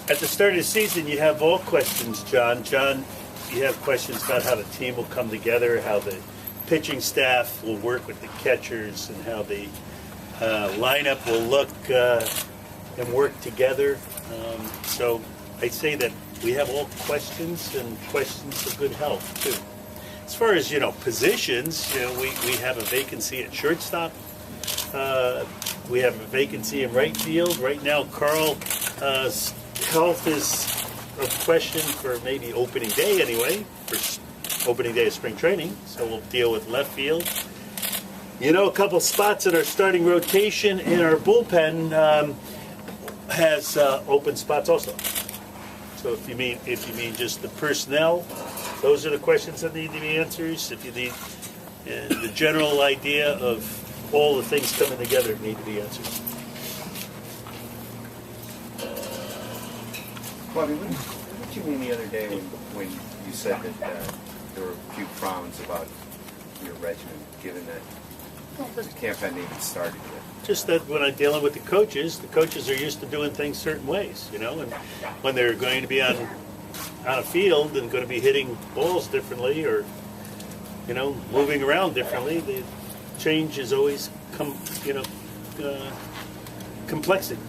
At the start of the season, you have all questions, John. John, you have questions about how the team will come together, how the pitching staff will work with the catchers, and how the lineup will look and work together. So I say that we have all questions and questions of good health, too. As far as, positions, we have a vacancy at shortstop. We have a vacancy in right field. Right now, Carl's health is a question for maybe opening day anyway, for opening day of spring training. So we'll deal with left field. A couple spots in our starting rotation in our bullpen has open spots also. So if you mean just the personnel, those are the questions that need to be answered. If you need the general idea of all the things coming together need to be answered. Bobby, what did you mean the other day when you said that there were a few frowns about your regimen, given that the camp hadn't even started yet? Just that when I'm dealing with the coaches are used to doing things certain ways, and when they're going to be on a field and going to be hitting balls differently or, moving around differently, the change is always complexity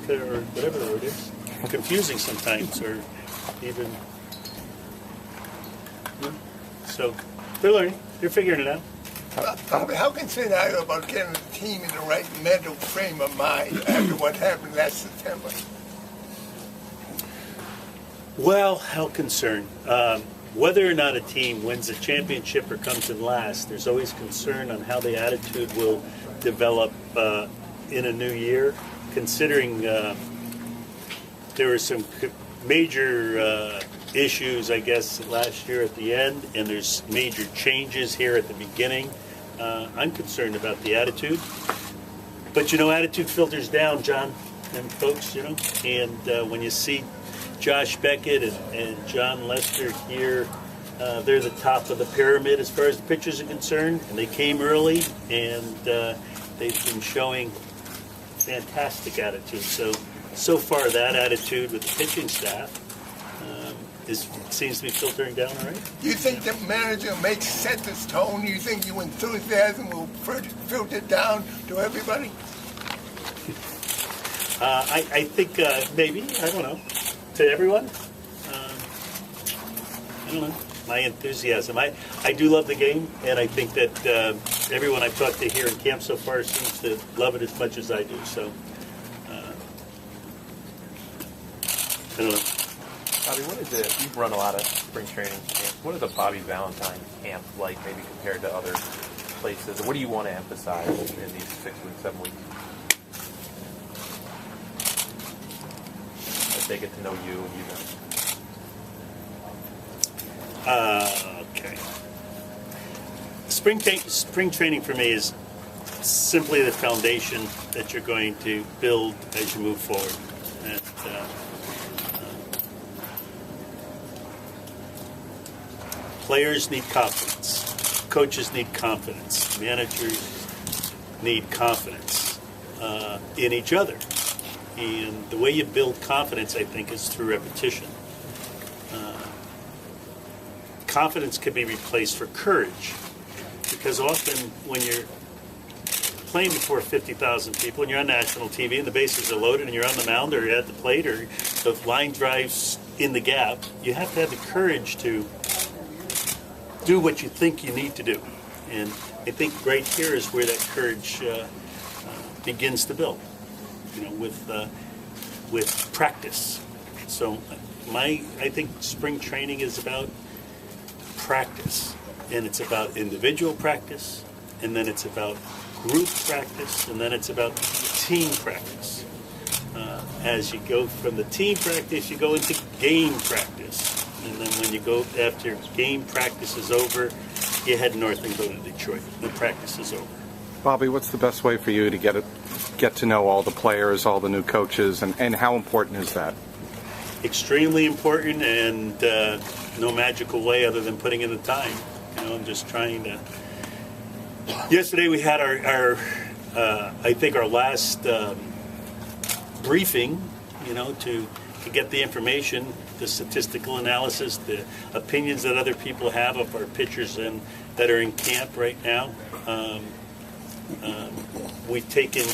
or whatever the word is, confusing sometimes or even, so they're learning, they're figuring it out. Bobby, how concerned are you about getting the team in the right mental frame of mind after what happened last September? Well, how concerned? Whether or not a team wins a championship or comes in last, there's always concern on how the attitude will develop in a new year, considering there were some major issues, I guess, last year at the end, and there's major changes here at the beginning. I'm concerned about the attitude. But, attitude filters down, John and folks, and when you see Josh Beckett and John Lester here, they're the top of the pyramid as far as the pitchers are concerned, and they came early, and they've been showing fantastic attitude. So far, that attitude with the pitching staff seems to be filtering down all right. You think the manager makes set this tone? You think your enthusiasm will filter down to everybody? I think maybe, I don't know, to everyone. I don't know, my enthusiasm. I do love the game, and I think that everyone I've talked to here in camp so far seems to love it as much as I do. So, I don't know. Bobby, you've run a lot of spring training camps. What is a Bobby Valentine camp like, maybe compared to other places? And what do you want to emphasize in these 6 weeks, 7 weeks? As they get to know you and you them. Okay. Spring training for me is simply the foundation that you're going to build as you move forward. And, players need confidence. Coaches need confidence. Managers need confidence in each other. And the way you build confidence, I think, is through repetition. Confidence can be replaced for courage, because often when you're playing before 50,000 people and you're on national TV and the bases are loaded and you're on the mound or you're at the plate or the line drives in the gap, you have to have the courage to do what you think you need to do. And I think right here is where that courage begins to build, with practice. So I think spring training is about practice, and it's about individual practice, and then it's about group practice, and then it's about team practice. As you go from the team practice, you go into game practice, and then when you go after game practice is over, you head north and go to Detroit. The practice is over. Bobby, what's the best way for you to get to know all the players, all the new coaches, and how important is that? Extremely important, and no magical way other than putting in the time. I'm just trying to. Yesterday we had our I think our last briefing, to to get the information, the statistical analysis, the opinions that other people have of our pitchers that are in camp right now. We've taken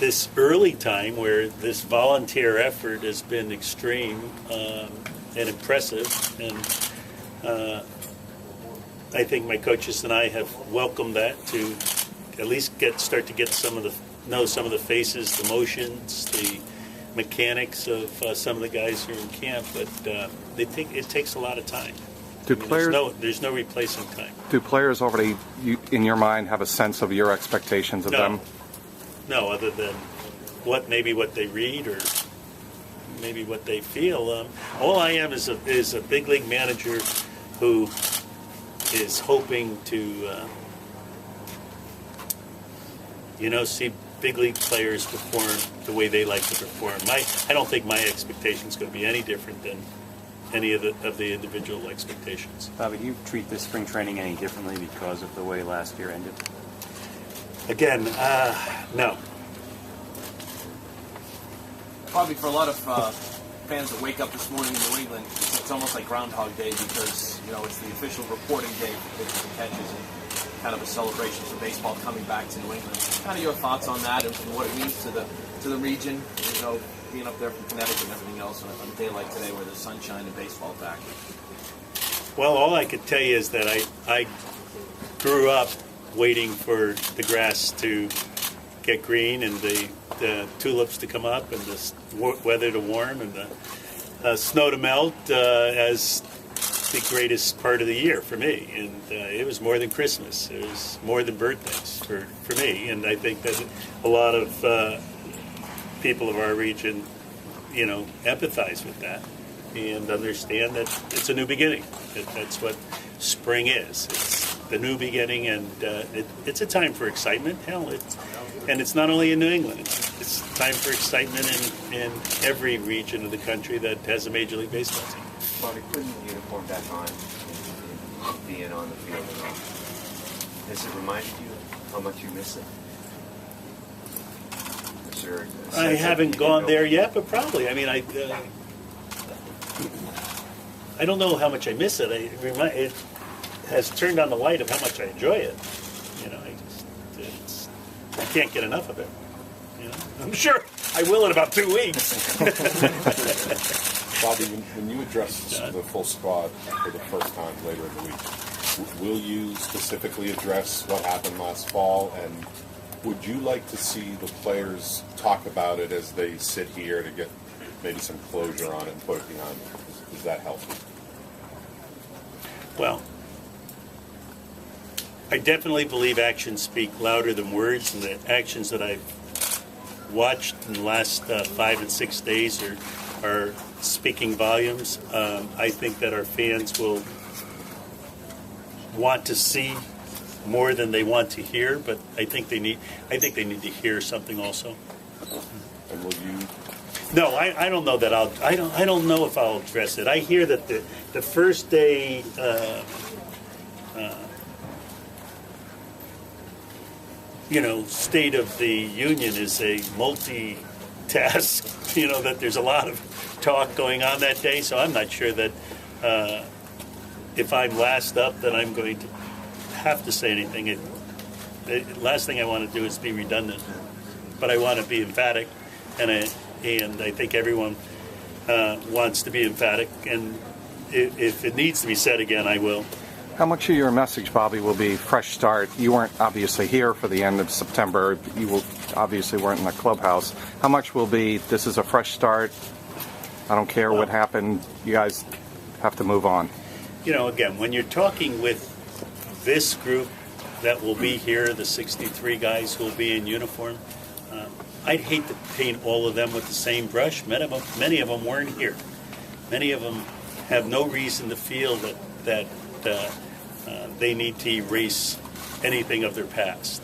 this early time where this volunteer effort has been extreme and impressive, and I think my coaches and I have welcomed that to at least start to get know some of the faces, the motions, the mechanics of some of the guys who are in camp, but it takes a lot of time. There's no replacing time. Do players already, in your mind, have a sense of your expectations of them? No, other than what they read or maybe what they feel. All I am is a big league manager who is hoping to see big league players perform the way they like to perform. I don't think my expectation is going to be any different than any of the individual expectations. Bobby, do you treat this spring training any differently because of the way last year ended? Again, no. Probably for a lot of fans that wake up this morning in New England, it's almost like Groundhog Day because it's the official reporting day for pitches and catches and kind of a celebration for baseball coming back to New England. Kind of your thoughts on that and what it means to the region, being up there from Connecticut and everything else on a day like today where there's sunshine and baseball back. Well, all I could tell you is that I grew up waiting for the grass to get green and the tulips to come up and the weather to warm and the snow to melt as the greatest part of the year for me. And it was more than Christmas. It was more than birthdays for me. And I think that a lot of people of our region, empathize with that and understand that it's a new beginning. That's what spring is. It's the new beginning, and it's a time for excitement. And it's not only in New England. It's time for excitement in every region of the country that has a Major League Baseball team. Bobby, putting the uniform back on and being on the field, has it reminded you how much you miss it? I haven't gone there yet, but probably. I mean, I don't know how much I miss it. It has turned on the light of how much I enjoy it. I can't get enough of it. I'm sure I will in about 2 weeks. Bobby, when you address the full squad for the first time later in the week, will you specifically address what happened last fall? And would you like to see the players talk about it as they sit here to get maybe some closure on it and put it behind them? Is that helpful? Well, I definitely believe actions speak louder than words, and the actions that I've watched in the last 5 and 6 days are speaking volumes. I think that our fans will want to see more than they want to hear, but I think they need to hear something also. And will you? No, I don't know that I don't know if I'll address it. I hear that the first day State of the Union is a multitask, that there's a lot of talk going on that day, so I'm not sure that if I'm last up that I'm going to have to say anything. The last thing I want to do is be redundant, but I want to be emphatic, and I think everyone wants to be emphatic, and if it needs to be said again, I will. How much of your message, Bobby, will be fresh start? You weren't obviously here for the end of September. You obviously weren't in the clubhouse. How much will be, this is a fresh start, I don't care what happened, you guys have to move on? Again, when you're talking with this group that will be here, the 63 guys who will be in uniform, I'd hate to paint all of them with the same brush. Many of them weren't here. Many of them have no reason to feel that they need to erase anything of their past.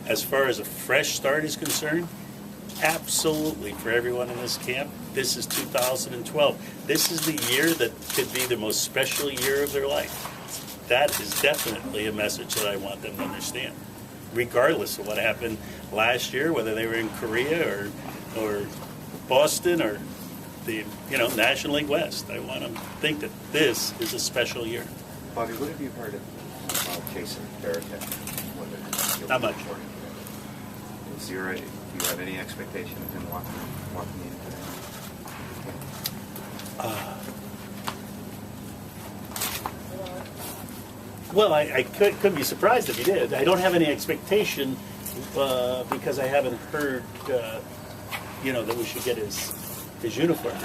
As far as a fresh start is concerned, absolutely for everyone in this camp, this is 2012. This is the year that could be the most special year of their life. That is definitely a message that I want them to understand, regardless of what happened last year, whether they were in Korea or Boston or the National League West. I want to think that this is a special year. Bobby, what have you heard of Jason Veritek? Not much. Do you have any expectation of him walking in today? Well, I couldn't be surprised if he did. I don't have any expectation because I haven't heard, that we should get his uniform.